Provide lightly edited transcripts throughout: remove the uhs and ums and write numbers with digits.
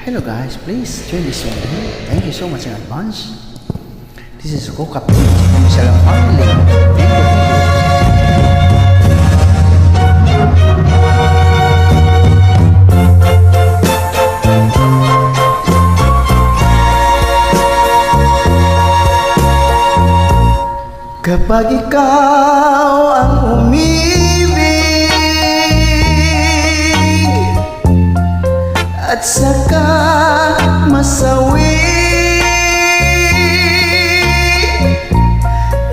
Hello guys, please join this video. Thank you so much in advance. This is Coca Page from Salam Family. Thank you. Kapag ikaw ang umibig at saka masawi,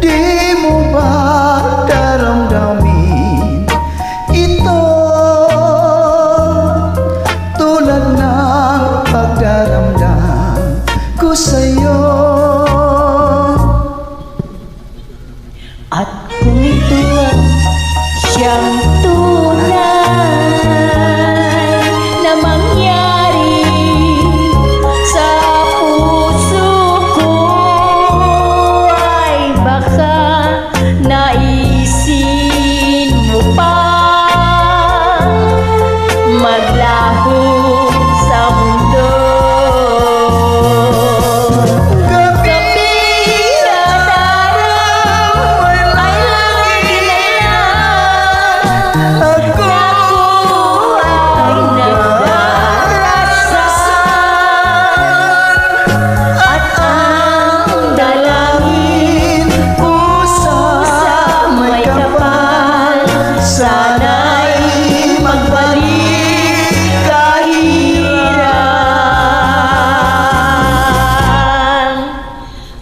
di mo ba daramdamin ito tulad ng pagdaramdam ko sa'yo? At kung ito ang siyang tunay na mangyari sa puso ko, ay baka naisin mo pa maglaho sa mundo.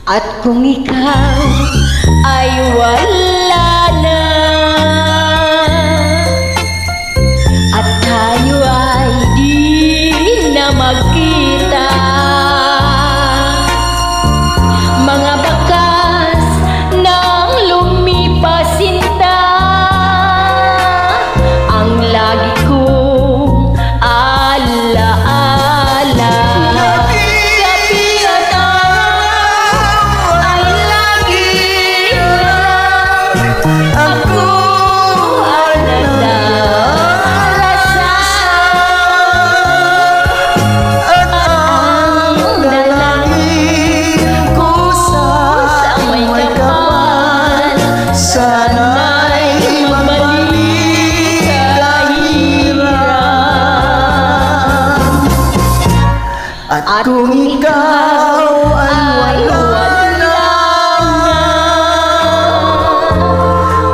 At kung ikaw ay wala na at tayo ay di na magkita, mga bakas ng lumipas sinta ang lagi kong alaala. Ako ay nagdarasal at ang dalangin ko sa may kapal, sana'y magbalik kahirap. At kung ikaw ay wala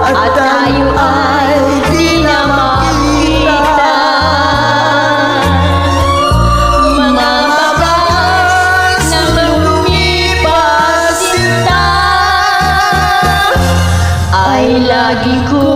at tayo ay di na makita, mga bakas na lumipas sinta ay lagi ko